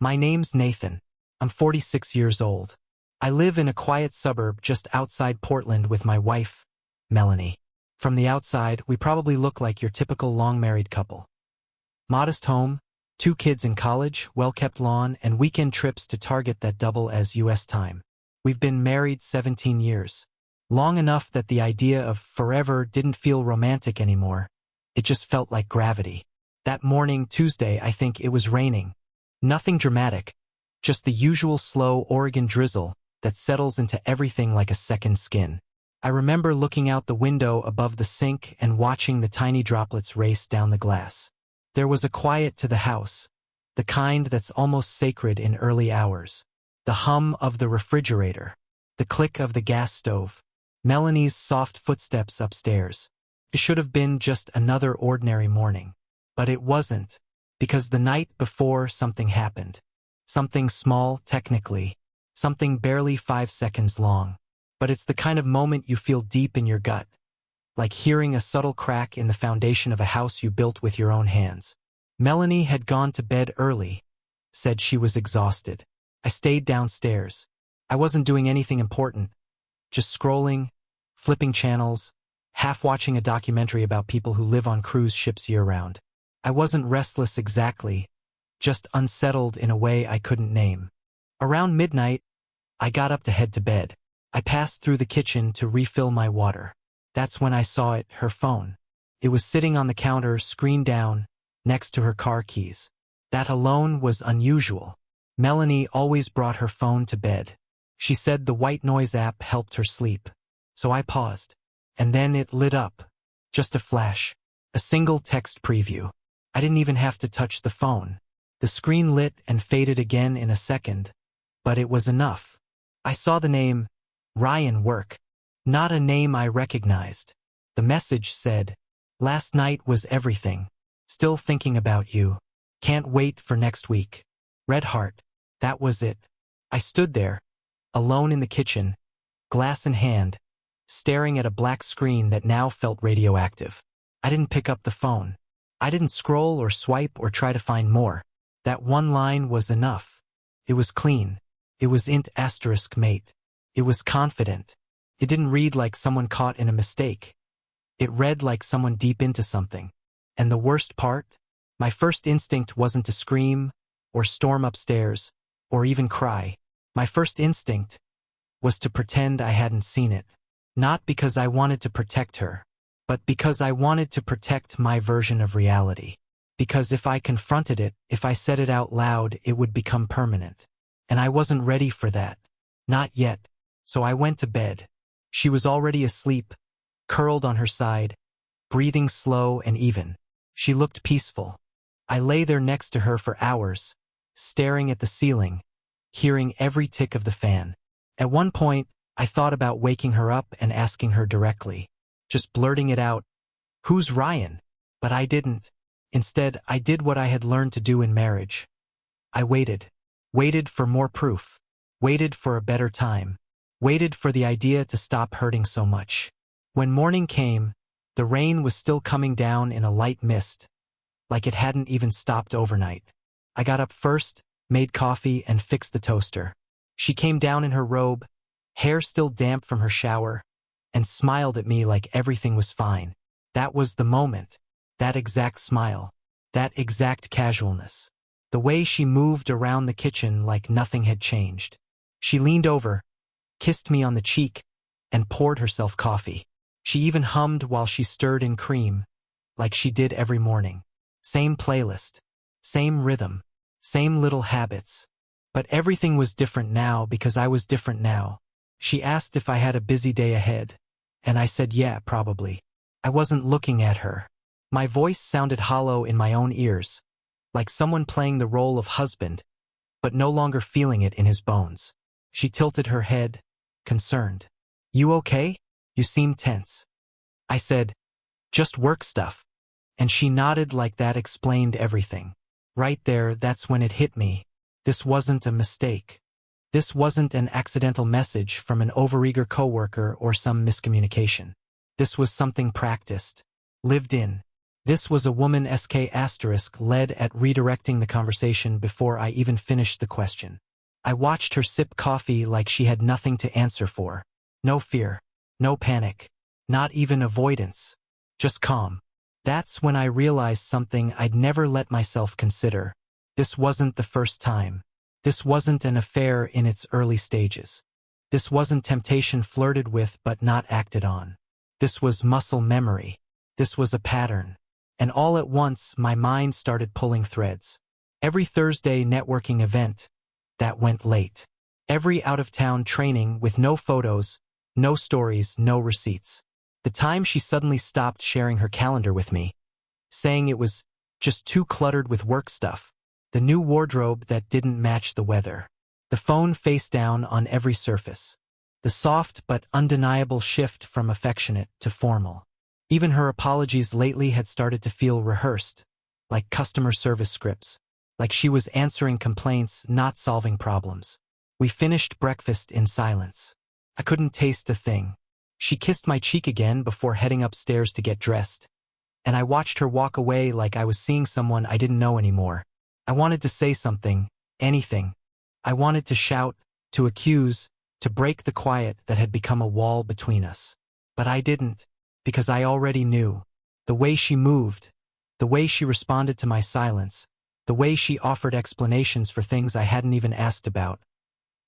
My name's Nathan. I'm 46 years old. I live in a quiet suburb just outside Portland with my wife, Melanie. From the outside, we probably look like your typical long-married couple. Modest home, 2 kids in college, well-kept lawn, and weekend trips to Target that double as U.S. time. We've been married 17 years. Long enough that the idea of forever didn't feel romantic anymore. It just felt like gravity. That morning, Tuesday, I think it was raining. Nothing dramatic, just the usual slow Oregon drizzle that settles into everything like a second skin. I remember looking out the window above the sink and watching the tiny droplets race down the glass. There was a quiet to the house, the kind that's almost sacred in early hours. The hum of the refrigerator, the click of the gas stove, Melanie's soft footsteps upstairs. It should have been just another ordinary morning. But it wasn't, because the night before something happened. Something small, technically. Something barely 5 seconds long. But it's the kind of moment you feel deep in your gut. Like hearing a subtle crack in the foundation of a house you built with your own hands. Melanie had gone to bed early. Said she was exhausted. I stayed downstairs. I wasn't doing anything important. Just scrolling, flipping channels, half watching a documentary about people who live on cruise ships year-round. I wasn't restless exactly, just unsettled in a way I couldn't name. Around midnight, I got up to head to bed. I passed through the kitchen to refill my water. That's when I saw it, her phone. It was sitting on the counter, screen down, next to her car keys. That alone was unusual. Melanie always brought her phone to bed. She said the white noise app helped her sleep. So I paused. And then it lit up. Just a flash. A single text preview. I didn't even have to touch the phone. The screen lit and faded again in a second. But it was enough. I saw the name, Ryan Work. Not a name I recognized. The message said, "Last night was everything. Still thinking about you. Can't wait for next week. Red heart." That was it. I stood there, alone in the kitchen, glass in hand, staring at a black screen that now felt radioactive. I didn't pick up the phone. I didn't scroll or swipe or try to find more. That one line was enough. It was clean. It was int asterisk mate. It was confident. It didn't read like someone caught in a mistake. It read like someone deep into something. And the worst part? My first instinct wasn't to scream, or storm upstairs, or even cry. My first instinct was to pretend I hadn't seen it. Not because I wanted to protect her, but because I wanted to protect my version of reality. Because if I confronted it, if I said it out loud, it would become permanent. And I wasn't ready for that. Not yet. So I went to bed. She was already asleep, curled on her side, breathing slow and even. She looked peaceful. I lay there next to her for hours, staring at the ceiling, hearing every tick of the fan. At one point, I thought about waking her up and asking her directly, just blurting it out, "Who's Ryan?" But I didn't. Instead, I did what I had learned to do in marriage. I waited. Waited for more proof. Waited for a better time. Waited for the idea to stop hurting so much. When morning came, the rain was still coming down in a light mist, like it hadn't even stopped overnight. I got up first, made coffee, and fixed the toaster. She came down in her robe, hair still damp from her shower, and smiled at me like everything was fine. That was the moment. That exact smile. That exact casualness. The way she moved around the kitchen like nothing had changed. She leaned over, kissed me on the cheek, and poured herself coffee. She even hummed while she stirred in cream, like she did every morning. Same playlist, same rhythm, same little habits. But everything was different now because I was different now. She asked if I had a busy day ahead, and I said yeah, probably. I wasn't looking at her. My voice sounded hollow in my own ears, like someone playing the role of husband, but no longer feeling it in his bones. She tilted her head, concerned. "You okay? You seem tense." I said, "Just work stuff." And she nodded like that explained everything. Right there, that's when it hit me. This wasn't a mistake. This wasn't an accidental message from an overeager coworker or some miscommunication. This was something practiced, lived in, This was a woman led at redirecting the conversation before I even finished the question. I watched her sip coffee like she had nothing to answer for. No fear. No panic. Not even avoidance. Just calm. That's when I realized something I'd never let myself consider. This wasn't the first time. This wasn't an affair in its early stages. This wasn't temptation flirted with but not acted on. This was muscle memory. This was a pattern. And all at once, my mind started pulling threads. Every Thursday networking event that went late. Every out-of-town training with no photos, no stories, no receipts. The time she suddenly stopped sharing her calendar with me, saying it was just too cluttered with work stuff. The new wardrobe that didn't match the weather. The phone face down on every surface. The soft but undeniable shift from affectionate to formal. Even her apologies lately had started to feel rehearsed, like customer service scripts, like she was answering complaints, not solving problems. We finished breakfast in silence. I couldn't taste a thing. She kissed my cheek again before heading upstairs to get dressed, and I watched her walk away like I was seeing someone I didn't know anymore. I wanted to say something, anything. I wanted to shout, to accuse, to break the quiet that had become a wall between us. But I didn't, because I already knew. The way she moved, the way she responded to my silence, the way she offered explanations for things I hadn't even asked about.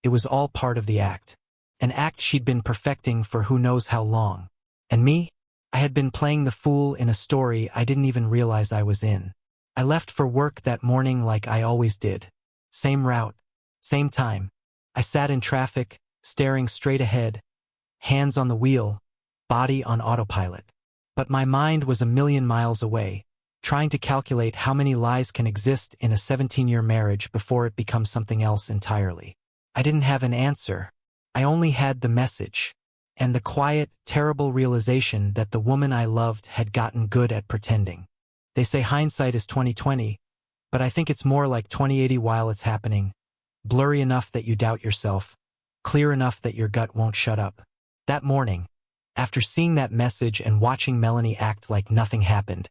It was all part of the act. An act she'd been perfecting for who knows how long. And me? I had been playing the fool in a story I didn't even realize I was in. I left for work that morning like I always did. Same route, same time. I sat in traffic, staring straight ahead, hands on the wheel, body on autopilot. But my mind was a million miles away, trying to calculate how many lies can exist in a 17-year marriage before it becomes something else entirely. I didn't have an answer. I only had the message, and the quiet, terrible realization that the woman I loved had gotten good at pretending. They say hindsight is 20/20, but I think it's more like 20/80 while it's happening. Blurry enough that you doubt yourself, clear enough that your gut won't shut up. That morning, after seeing that message and watching Melanie act like nothing happened,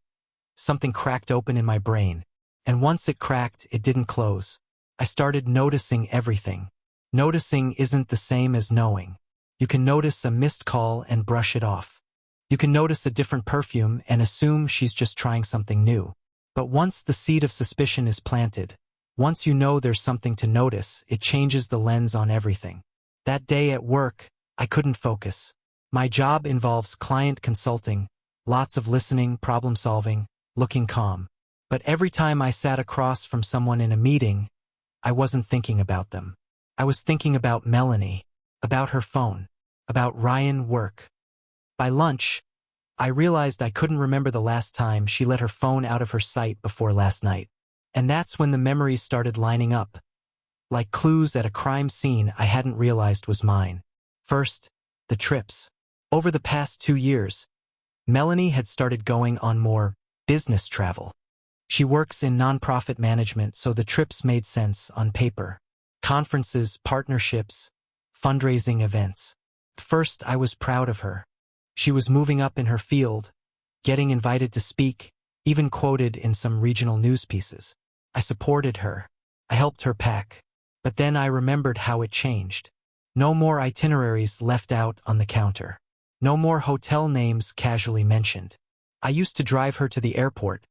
something cracked open in my brain, and once it cracked, it didn't close. I started noticing everything. Noticing isn't the same as knowing. You can notice a missed call and brush it off. You can notice a different perfume and assume she's just trying something new. But once the seed of suspicion is planted, once you know there's something to notice, it changes the lens on everything. That day at work, I couldn't focus. My job involves client consulting, lots of listening, problem solving, looking calm. But every time I sat across from someone in a meeting, I wasn't thinking about them. I was thinking about Melanie, about her phone, about Ryan work. By lunch, I realized I couldn't remember the last time she let her phone out of her sight before last night. And that's when the memories started lining up, like clues at a crime scene I hadn't realized was mine. First, the trips. Over the past 2 years, Melanie had started going on more business travel. She works in nonprofit management, so the trips made sense on paper. Conferences, partnerships, fundraising events. First, I was proud of her. She was moving up in her field, getting invited to speak, even quoted in some regional news pieces. I supported her. I helped her pack. But then I remembered how it changed. No more itineraries left out on the counter. No more hotel names casually mentioned. I used to drive her to the airport.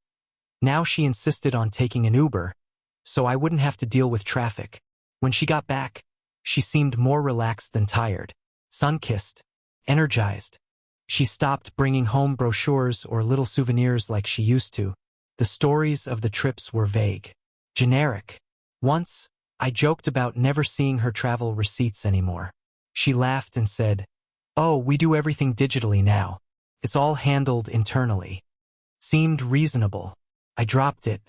Now she insisted on taking an Uber, so I wouldn't have to deal with traffic. When she got back, she seemed more relaxed than tired, sun-kissed, energized. She stopped bringing home brochures or little souvenirs like she used to. The stories of the trips were vague, generic. Once, I joked about never seeing her travel receipts anymore. She laughed and said, "Oh, we do everything digitally now. It's all handled internally." Seemed reasonable. I dropped it.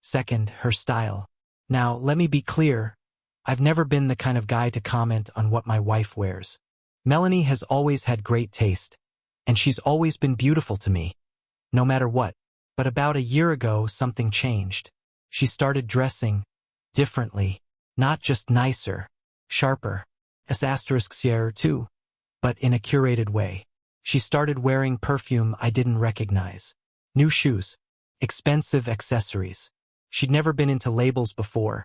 Second, her style. Now, let me be clear. I've never been the kind of guy to comment on what my wife wears. Melanie has always had great taste, and she's always been beautiful to me, no matter what. But about a year ago, something changed. She started dressing differently, not just nicer, sharper, too, but in a curated way. She started wearing perfume I didn't recognize. New shoes, expensive accessories. She'd never been into labels before,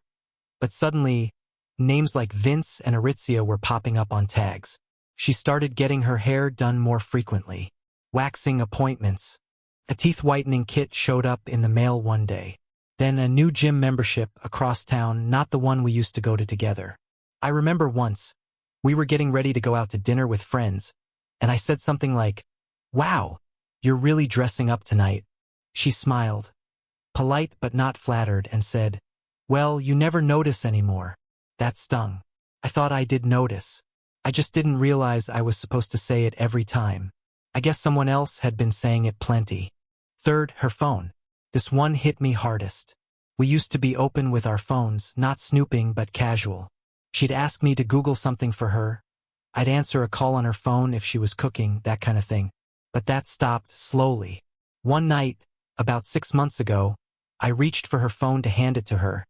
but suddenly, names like Vince and Aritzia were popping up on tags. She started getting her hair done more frequently, waxing appointments. A teeth whitening kit showed up in the mail one day. Then a new gym membership across town, not the one we used to go to together. I remember once, we were getting ready to go out to dinner with friends, and I said something like, "Wow, you're really dressing up tonight." She smiled, polite but not flattered, and said, "Well, you never notice anymore." That stung. I thought I did notice. I just didn't realize I was supposed to say it every time. I guess someone else had been saying it plenty. Third, her phone. This one hit me hardest. We used to be open with our phones, not snooping but casual. She'd ask me to Google something for her. I'd answer a call on her phone if she was cooking, that kind of thing. But that stopped slowly. One night, about 6 months ago, I reached for her phone to hand it to her,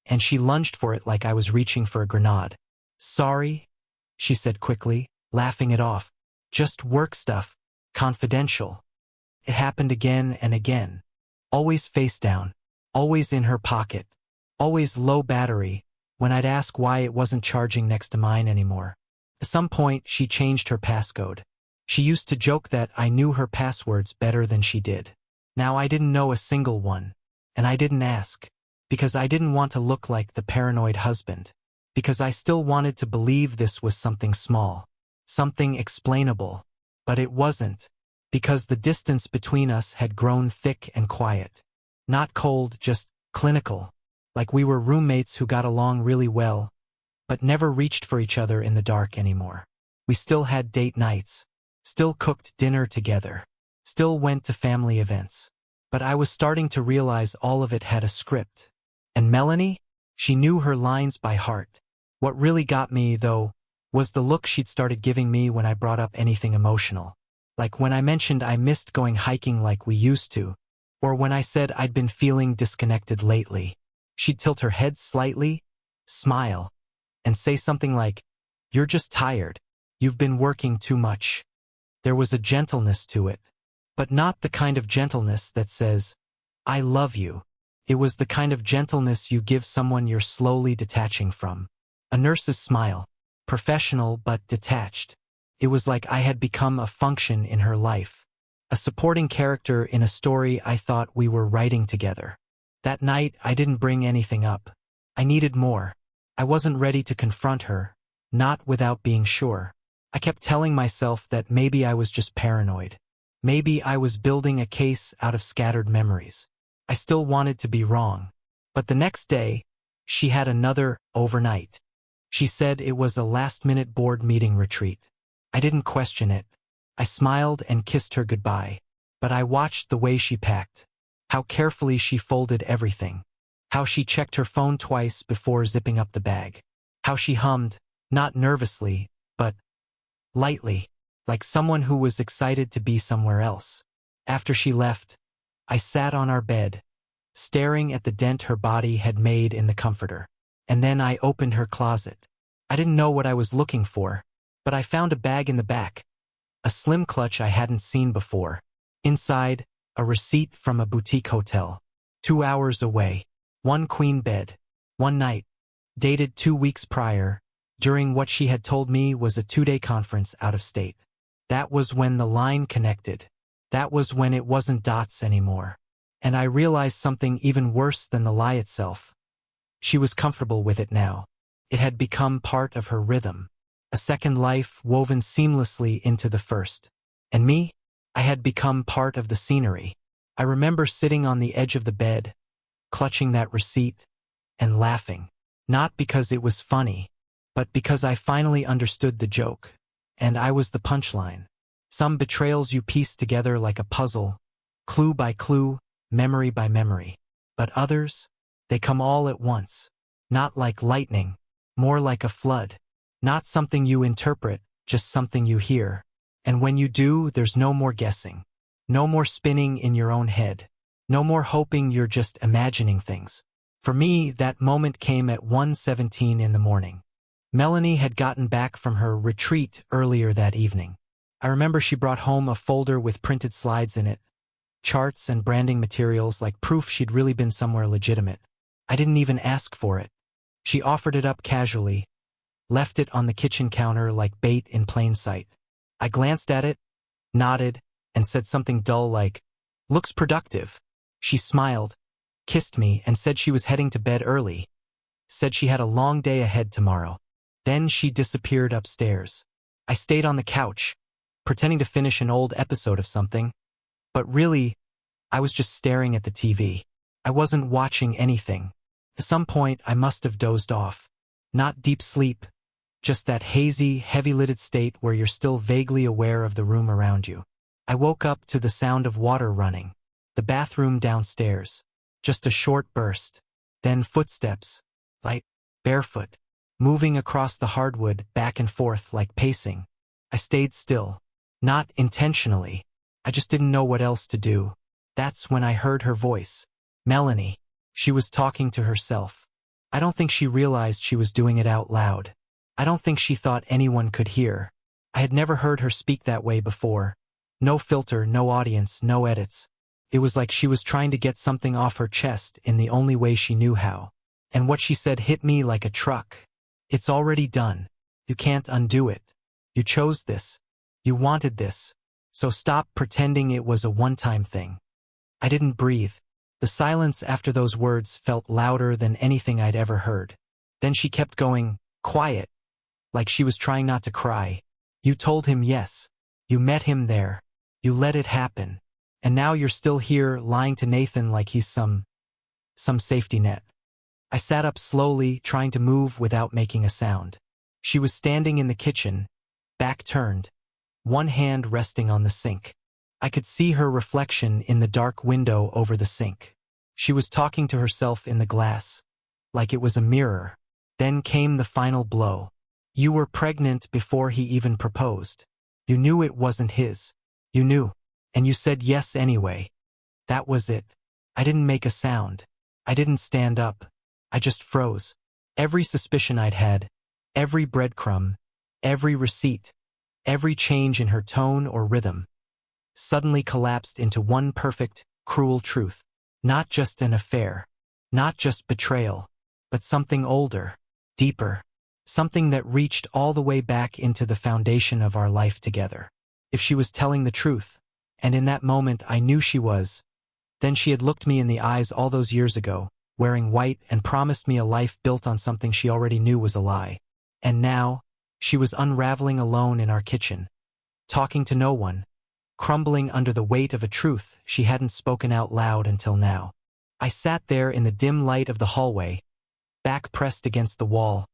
and she lunged for it like I was reaching for a grenade. "Sorry," she said quickly, laughing it off. "Just work stuff. Confidential." It happened again and again. Always face down. Always in her pocket. Always low battery, when I'd ask why it wasn't charging next to mine anymore. At some point, she changed her passcode. She used to joke that I knew her passwords better than she did. Now I didn't know a single one. And I didn't ask. Because I didn't want to look like the paranoid husband. Because I still wanted to believe this was something small. Something explainable. But it wasn't. Because the distance between us had grown thick and quiet. Not cold, just clinical. Like we were roommates who got along really well, but never reached for each other in the dark anymore. We still had date nights. Still cooked dinner together. Still went to family events. But I was starting to realize all of it had a script. And Melanie? She knew her lines by heart. What really got me, though, was the look she'd started giving me when I brought up anything emotional. Like when I mentioned I missed going hiking like we used to, or when I said I'd been feeling disconnected lately. She'd tilt her head slightly, smile, and say something like, "You're just tired. You've been working too much." There was a gentleness to it, but not the kind of gentleness that says, "I love you." It was the kind of gentleness you give someone you're slowly detaching from. A nurse's smile, professional but detached. It was like I had become a function in her life, a supporting character in a story I thought we were writing together. That night, I didn't bring anything up. I needed more. I wasn't ready to confront her, not without being sure. I kept telling myself that maybe I was just paranoid. Maybe I was building a case out of scattered memories. I still wanted to be wrong. But the next day, she had another overnight. She said it was a last-minute board meeting retreat. I didn't question it. I smiled and kissed her goodbye. But I watched the way she packed. How carefully she folded everything. How she checked her phone twice before zipping up the bag. How she hummed, not nervously, but lightly, like someone who was excited to be somewhere else. After she left, I sat on our bed, staring at the dent her body had made in the comforter. And then I opened her closet. I didn't know what I was looking for, but I found a bag in the back. A slim clutch I hadn't seen before. Inside, a receipt from a boutique hotel. 2 hours away. 1 queen bed. 1 night. Dated 2 weeks prior, during what she had told me was a 2-day conference out of state. That was when the line connected. That was when it wasn't dots anymore. And I realized something even worse than the lie itself. She was comfortable with it now. It had become part of her rhythm. A second life woven seamlessly into the first. And me? I had become part of the scenery. I remember sitting on the edge of the bed, clutching that receipt, and laughing. Not because it was funny, but because I finally understood the joke. And I was the punchline. Some betrayals you piece together like a puzzle, clue by clue, memory by memory. But others, they come all at once. Not like lightning, more like a flood. Not something you interpret, just something you hear. And when you do, there's no more guessing. No more spinning in your own head. No more hoping you're just imagining things. For me, that moment came at 1:17 in the morning. Melanie had gotten back from her retreat earlier that evening. I remember she brought home a folder with printed slides in it, charts and branding materials like proof she'd really been somewhere legitimate. I didn't even ask for it. She offered it up casually, left it on the kitchen counter like bait in plain sight. I glanced at it, nodded, and said something dull like, "Looks productive." She smiled, kissed me, and said she was heading to bed early. Said she had a long day ahead tomorrow. Then she disappeared upstairs. I stayed on the couch, pretending to finish an old episode of something. But really, I was just staring at the TV. I wasn't watching anything. At some point, I must have dozed off. Not deep sleep, just that hazy, heavy-lidded state where you're still vaguely aware of the room around you. I woke up to the sound of water running. The bathroom downstairs. Just a short burst. Then footsteps, light, barefoot, moving across the hardwood back and forth like pacing. I stayed still. Not intentionally. I just didn't know what else to do. That's when I heard her voice. Melanie. She was talking to herself. I don't think she realized she was doing it out loud. I don't think she thought anyone could hear. I had never heard her speak that way before. No filter, no audience, no edits. It was like she was trying to get something off her chest in the only way she knew how. And what she said hit me like a truck. It's already done. You can't undo it. You chose this. You wanted this. So stop pretending it was a one-time thing. I didn't breathe. The silence after those words felt louder than anything I'd ever heard. Then she kept going, quiet, like she was trying not to cry. You told him yes. You met him there. You let it happen. And now you're still here lying to Nathan like he's some safety net. I sat up slowly, trying to move without making a sound. She was standing in the kitchen, back turned, one hand resting on the sink. I could see her reflection in the dark window over the sink. She was talking to herself in the glass, like it was a mirror. Then came the final blow. You were pregnant before he even proposed. You knew it wasn't his. You knew. And you said yes anyway. That was it. I didn't make a sound. I didn't stand up. I just froze. Every suspicion I'd had, every breadcrumb, every receipt, every change in her tone or rhythm, suddenly collapsed into one perfect, cruel truth. Not just an affair. Not just betrayal. But something older, deeper. Something that reached all the way back into the foundation of our life together. If she was telling the truth, and in that moment I knew she was, then she had looked me in the eyes all those years ago, wearing white, and promised me a life built on something she already knew was a lie. And now, she was unraveling alone in our kitchen, talking to no one, crumbling under the weight of a truth she hadn't spoken out loud until now. I sat there in the dim light of the hallway, back pressed against the wall,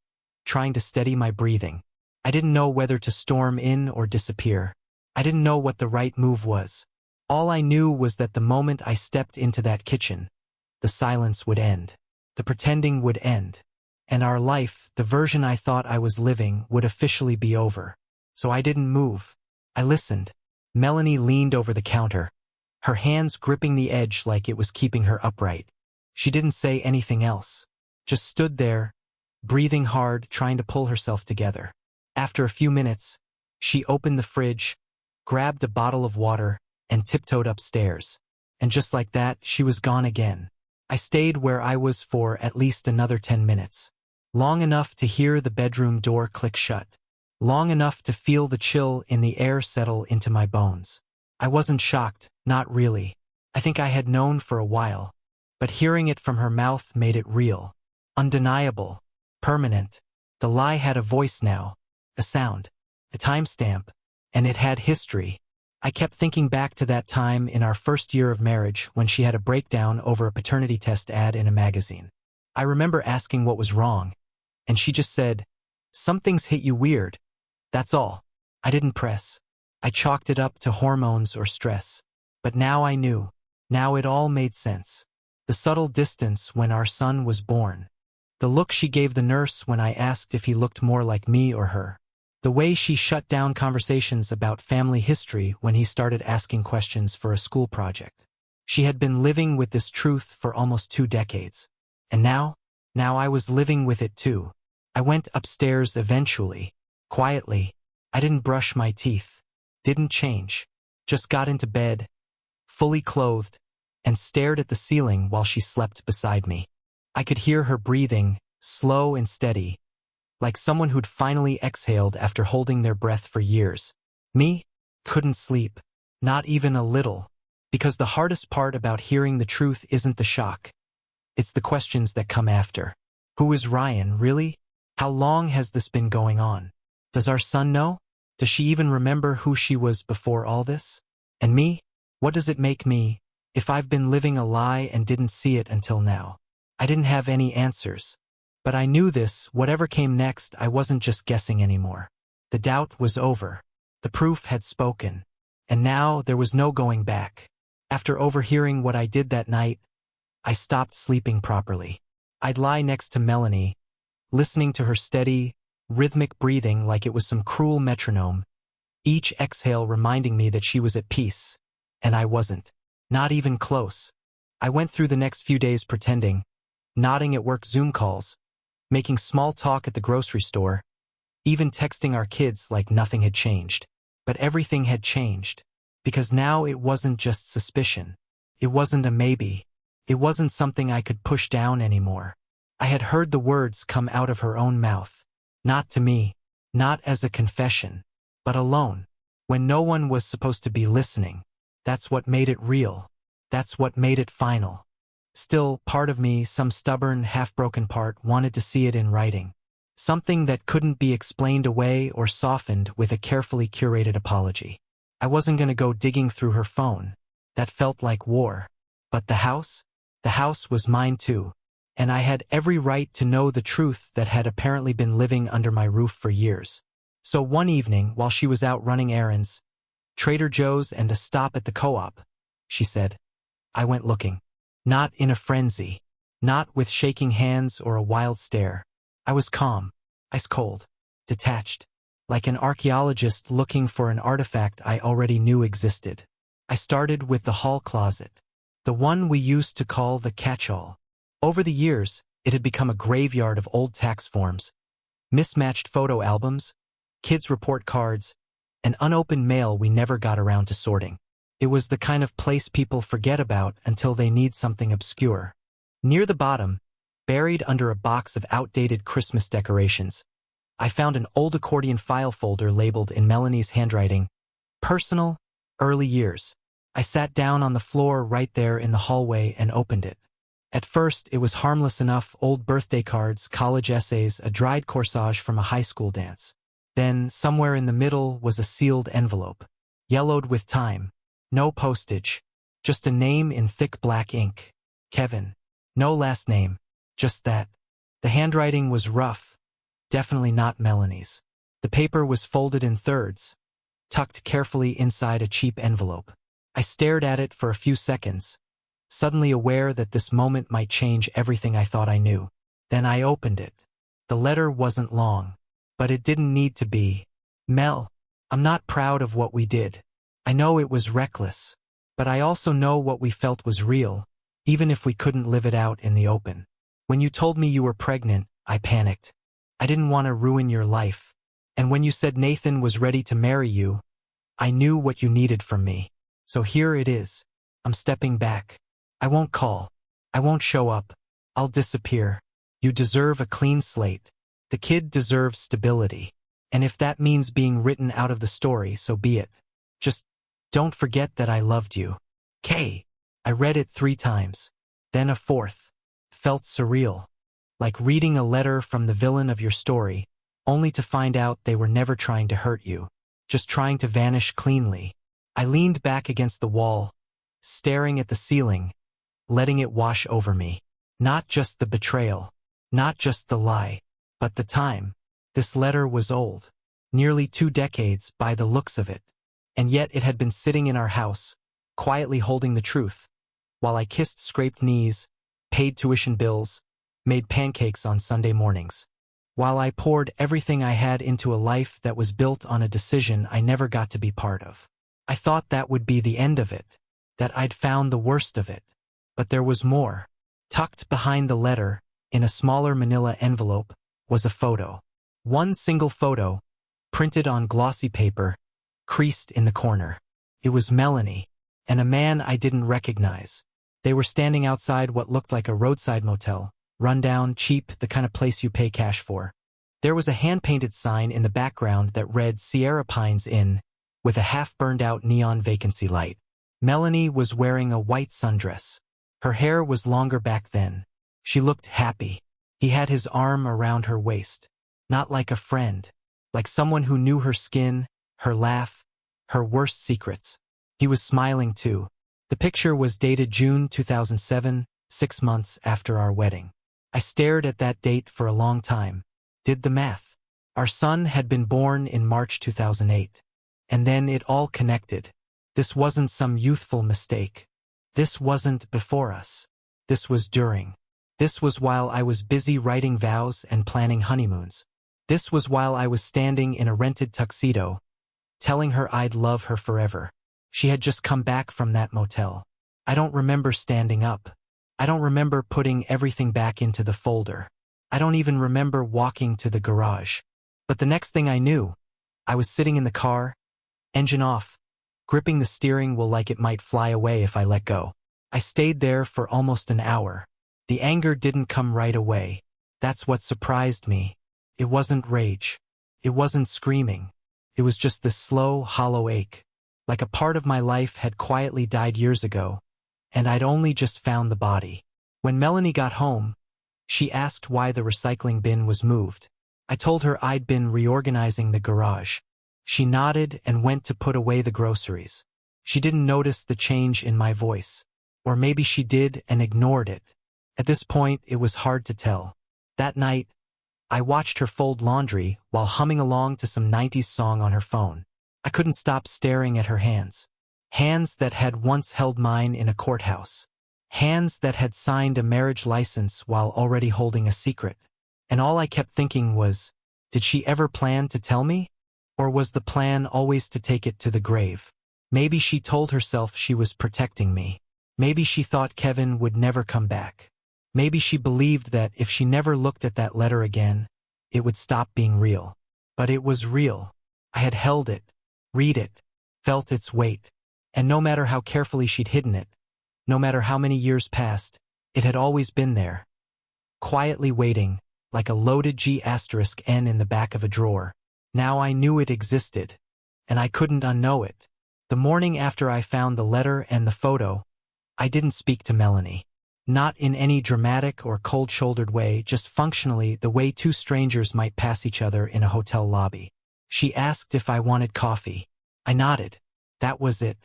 trying to steady my breathing. I didn't know whether to storm in or disappear. I didn't know what the right move was. All I knew was that the moment I stepped into that kitchen, the silence would end. The pretending would end. And our life, the version I thought I was living, would officially be over. So I didn't move. I listened. Melanie leaned over the counter, her hands gripping the edge like it was keeping her upright. She didn't say anything else. Just stood there, breathing hard, trying to pull herself together. After a few minutes, she opened the fridge, grabbed a bottle of water, and tiptoed upstairs. And just like that, she was gone again. I stayed where I was for at least another 10 minutes. Long enough to hear the bedroom door click shut. Long enough to feel the chill in the air settle into my bones. I wasn't shocked, not really. I think I had known for a while. But hearing it from her mouth made it real. Undeniable. Permanent. The lie had a voice now. A sound. A timestamp. And it had history. I kept thinking back to that time in our first year of marriage when she had a breakdown over a paternity test ad in a magazine. I remember asking what was wrong. And she just said, "Something's hit you weird. That's all." I didn't press. I chalked it up to hormones or stress. But now I knew. Now it all made sense. The subtle distance when our son was born. The look she gave the nurse when I asked if he looked more like me or her. The way she shut down conversations about family history when he started asking questions for a school project. She had been living with this truth for almost 2 decades. And now I was living with it too. I went upstairs eventually. Quietly. I didn't brush my teeth. Didn't change. Just got into bed. fully clothed, and stared at the ceiling while she slept beside me. I could hear her breathing, slow and steady, like someone who'd finally exhaled after holding their breath for years. Me? Couldn't sleep. Not even a little. Because the hardest part about hearing the truth isn't the shock. It's the questions that come after. Who is Ryan, really? How long has this been going on? Does our son know? Does she even remember who she was before all this? And me? What does it make me, if I've been living a lie and didn't see it until now? I didn't have any answers. But I knew this, whatever came next, I wasn't just guessing anymore. The doubt was over. The proof had spoken. And now there was no going back. After overhearing what I did that night, I stopped sleeping properly. I'd lie next to Melanie, listening to her steady, rhythmic breathing like it was some cruel metronome, each exhale reminding me that she was at peace, and I wasn't. Not even close. I went through the next few days pretending, nodding at work Zoom calls, making small talk at the grocery store, even texting our kids like nothing had changed. But everything had changed, because now it wasn't just suspicion. It wasn't a maybe. It wasn't something I could push down anymore. I had heard the words come out of her own mouth. Not to me, not as a confession, but alone, when no one was supposed to be listening. That's what made it real. That's what made it final. Still, part of me, some stubborn, half-broken part, wanted to see it in writing. Something that couldn't be explained away or softened with a carefully curated apology. I wasn't going to go digging through her phone. That felt like war. But the house? The house was mine too. And I had every right to know the truth that had apparently been living under my roof for years. So one evening, while she was out running errands, Trader Joe's and a stop at the co-op, she said, I went looking. Not in a frenzy. Not with shaking hands or a wild stare. I was calm, ice cold, detached, like an archaeologist looking for an artifact I already knew existed. I started with the hall closet, the one we used to call the catch-all. Over the years, it had become a graveyard of old tax forms, mismatched photo albums, kids' report cards, and unopened mail we never got around to sorting. It was the kind of place people forget about until they need something obscure. Near the bottom, buried under a box of outdated Christmas decorations, I found an old accordion file folder labeled in Melanie's handwriting, Personal, Early Years. I sat down on the floor right there in the hallway and opened it. At first, it was harmless enough: old birthday cards, college essays, a dried corsage from a high school dance. Then, somewhere in the middle was a sealed envelope, yellowed with time. No postage, just a name in thick black ink. Kevin. No last name. Just that. The handwriting was rough, definitely not Melanie's. The paper was folded in thirds, tucked carefully inside a cheap envelope. I stared at it for a few seconds, suddenly aware that this moment might change everything I thought I knew. Then I opened it. The letter wasn't long, but it didn't need to be. Mel, I'm not proud of what we did. I know it was reckless, but I also know what we felt was real, even if we couldn't live it out in the open. When you told me you were pregnant, I panicked. I didn't want to ruin your life. And when you said Nathan was ready to marry you, I knew what you needed from me. So here it is. I'm stepping back. I won't call. I won't show up. I'll disappear. You deserve a clean slate. The kid deserves stability. And if that means being written out of the story, so be it. Just don't forget that I loved you. Kay. I read it 3 times. Then a 4th. Felt surreal. Like reading a letter from the villain of your story, only to find out they were never trying to hurt you, just trying to vanish cleanly. I leaned back against the wall, staring at the ceiling, letting it wash over me. Not just the betrayal, not just the lie, but the time. This letter was old, nearly 2 decades by the looks of it, and yet it had been sitting in our house, quietly holding the truth, while I kissed scraped knees, paid tuition bills, made pancakes on Sunday mornings. While I poured everything I had into a life that was built on a decision I never got to be part of. I thought that would be the end of it, that I'd found the worst of it. But there was more. Tucked behind the letter, in a smaller manila envelope, was a photo. One single photo, printed on glossy paper, creased in the corner. It was Melanie, and a man I didn't recognize. They were standing outside what looked like a roadside motel, rundown, cheap, the kind of place you pay cash for. There was a hand-painted sign in the background that read Sierra Pines Inn, with a half-burned-out neon vacancy light. Melanie was wearing a white sundress. Her hair was longer back then. She looked happy. He had his arm around her waist. Not like a friend. Like someone who knew her skin, her laugh, her worst secrets. He was smiling too. The picture was dated June 2007, 6 months after our wedding. I stared at that date for a long time. Did the math. Our son had been born in March 2008. And then it all connected. This wasn't some youthful mistake. This wasn't before us. This was during. This was while I was busy writing vows and planning honeymoons. This was while I was standing in a rented tuxedo, telling her I'd love her forever. She had just come back from that motel. I don't remember standing up. I don't remember putting everything back into the folder. I don't even remember walking to the garage. But the next thing I knew, I was sitting in the car, engine off, gripping the steering wheel like it might fly away if I let go. I stayed there for almost an hour. The anger didn't come right away. That's what surprised me. It wasn't rage. It wasn't screaming. It was just this slow, hollow ache. Like a part of my life had quietly died years ago, and I'd only just found the body. When Melanie got home, she asked why the recycling bin was moved. I told her I'd been reorganizing the garage. She nodded and went to put away the groceries. She didn't notice the change in my voice. Or maybe she did and ignored it. At this point, it was hard to tell. That night, I watched her fold laundry while humming along to some 90s song on her phone. I couldn't stop staring at her hands. Hands that had once held mine in a courthouse. Hands that had signed a marriage license while already holding a secret. And all I kept thinking was, did she ever plan to tell me? Or was the plan always to take it to the grave? Maybe she told herself she was protecting me. Maybe she thought Kevin would never come back. Maybe she believed that if she never looked at that letter again, it would stop being real. But it was real. I had held it, read it, felt its weight. And no matter how carefully she'd hidden it, no matter how many years passed, it had always been there. Quietly waiting, like a loaded G*N in the back of a drawer. Now I knew it existed, and I couldn't unknow it. The morning after I found the letter and the photo, I didn't speak to Melanie. Not in any dramatic or cold-shouldered way, just functionally the way two strangers might pass each other in a hotel lobby. She asked if I wanted coffee. I nodded. That was it.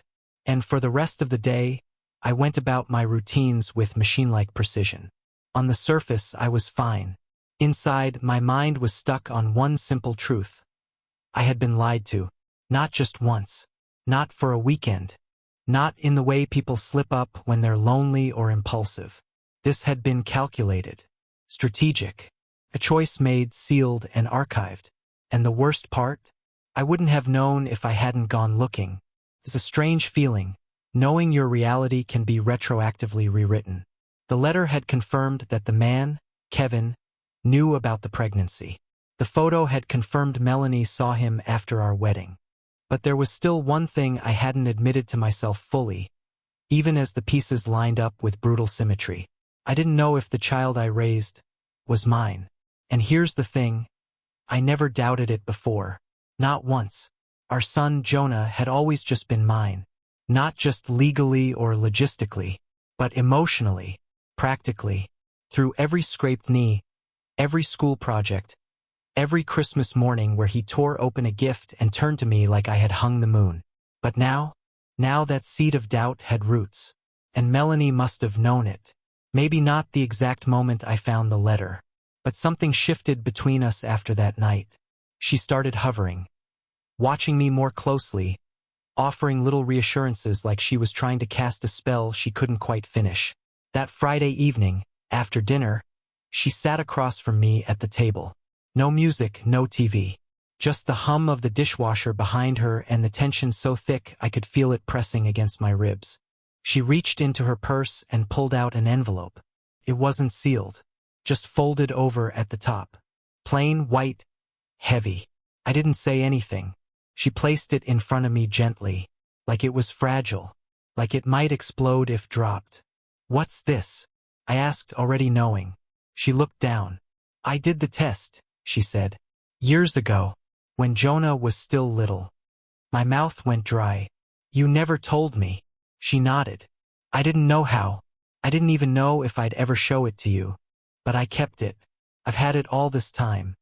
And for the rest of the day, I went about my routines with machine-like precision. On the surface, I was fine. Inside, my mind was stuck on one simple truth. I had been lied to. Not just once. Not for a weekend. Not in the way people slip up when they're lonely or impulsive. This had been calculated. Strategic. A choice made, sealed, and archived. And the worst part? I wouldn't have known if I hadn't gone looking. It's a strange feeling, knowing your reality can be retroactively rewritten. The letter had confirmed that the man, Kevin, knew about the pregnancy. The photo had confirmed Melanie saw him after our wedding. But there was still one thing I hadn't admitted to myself fully, even as the pieces lined up with brutal symmetry. I didn't know if the child I raised was mine. And here's the thing, I never doubted it before. Not once. Our son, Jonah, had always just been mine. Not just legally or logistically, but emotionally, practically. Through every scraped knee, every school project, every Christmas morning where he tore open a gift and turned to me like I had hung the moon. But now that seed of doubt had roots. And Melanie must have known it. Maybe not the exact moment I found the letter. But something shifted between us after that night. She started hovering. Watching me more closely, offering little reassurances like she was trying to cast a spell she couldn't quite finish. That Friday evening, after dinner, she sat across from me at the table. No music, no TV. Just the hum of the dishwasher behind her and the tension so thick I could feel it pressing against my ribs. She reached into her purse and pulled out an envelope. It wasn't sealed, just folded over at the top. Plain, white, heavy. I didn't say anything. She placed it in front of me gently, like it was fragile, like it might explode if dropped. "What's this?" I asked, already knowing. She looked down. "I did the test," she said. "Years ago, when Jonah was still little." My mouth went dry. "You never told me." She nodded. "I didn't know how. I didn't even know if I'd ever show it to you. But I kept it. I've had it all this time."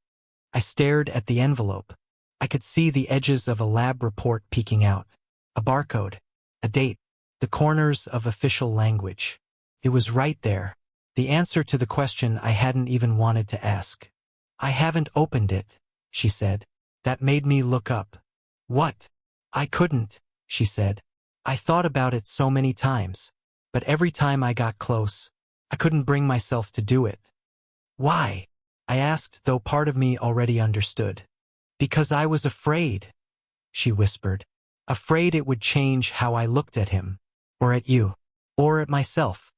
I stared at the envelope. I could see the edges of a lab report peeking out. A barcode. A date. The corners of official language. It was right there. The answer to the question I hadn't even wanted to ask. "I haven't opened it," she said. That made me look up. "What?" "I couldn't," she said. "I thought about it so many times. But every time I got close, I couldn't bring myself to do it." "Why?" I asked, though part of me already understood. "Because I was afraid," she whispered. "Afraid it would change how I looked at him. Or at you. Or at myself."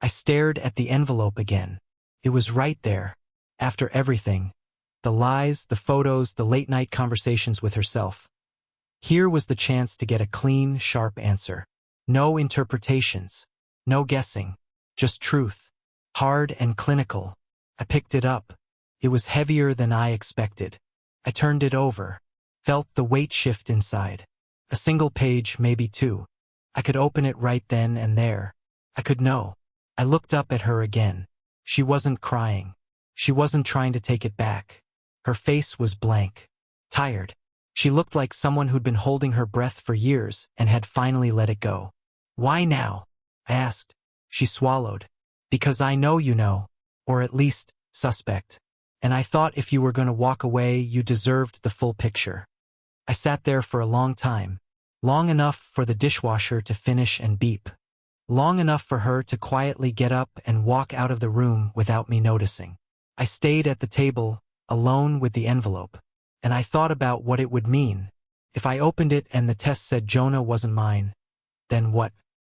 I stared at the envelope again. It was right there. After everything. The lies, the photos, the late-night conversations with herself. Here was the chance to get a clean, sharp answer. No interpretations. No guessing. Just truth. Hard and clinical. I picked it up. It was heavier than I expected. I turned it over. Felt the weight shift inside. A single page, maybe two. I could open it right then and there. I could know. I looked up at her again. She wasn't crying. She wasn't trying to take it back. Her face was blank. Tired. She looked like someone who'd been holding her breath for years and had finally let it go. "Why now?" I asked. She swallowed. "Because I know you know. Or at least, suspect. And I thought if you were going to walk away, you deserved the full picture." I sat there for a long time. Long enough for the dishwasher to finish and beep. Long enough for her to quietly get up and walk out of the room without me noticing. I stayed at the table, alone with the envelope. And I thought about what it would mean. If I opened it and the test said Jonah wasn't mine, then what?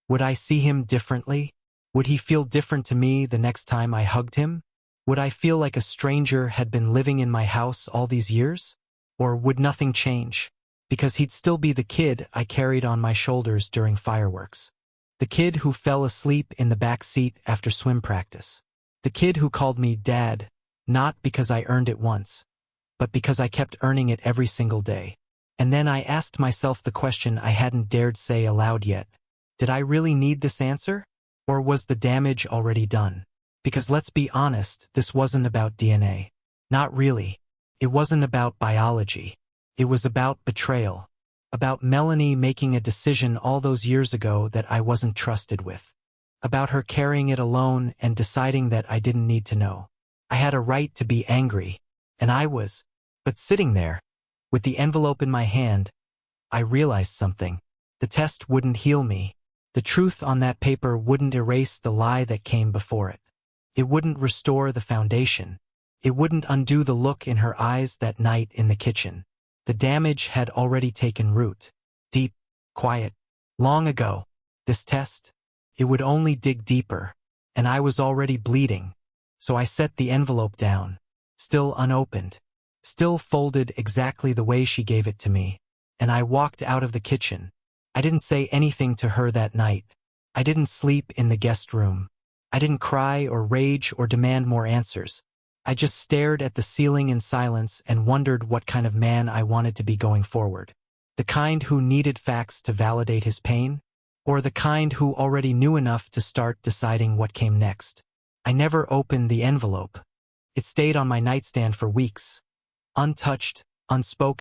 Would I see him differently? Would he feel different to me the next time I hugged him? Would I feel like a stranger had been living in my house all these years? Or would nothing change? Because he'd still be the kid I carried on my shoulders during fireworks. The kid who fell asleep in the back seat after swim practice. The kid who called me Dad, not because I earned it once, but because I kept earning it every single day. And then I asked myself the question I hadn't dared say aloud yet. Did I really need this answer? Or was the damage already done? Because let's be honest, this wasn't about DNA. Not really. It wasn't about biology. It was about betrayal. About Melanie making a decision all those years ago that I wasn't trusted with. About her carrying it alone and deciding that I didn't need to know. I had a right to be angry. And I was. But sitting there, with the envelope in my hand, I realized something. The test wouldn't heal me. The truth on that paper wouldn't erase the lie that came before it. It wouldn't restore the foundation. It wouldn't undo the look in her eyes that night in the kitchen. The damage had already taken root. Deep, quiet, long ago. This test, it would only dig deeper. And I was already bleeding. So I set the envelope down. Still unopened. Still folded exactly the way she gave it to me. And I walked out of the kitchen. I didn't say anything to her that night. I didn't sleep in the guest room. I didn't cry or rage or demand more answers. I just stared at the ceiling in silence and wondered what kind of man I wanted to be going forward. The kind who needed facts to validate his pain? Or the kind who already knew enough to start deciding what came next? I never opened the envelope. It stayed on my nightstand for weeks. Untouched, unspoken.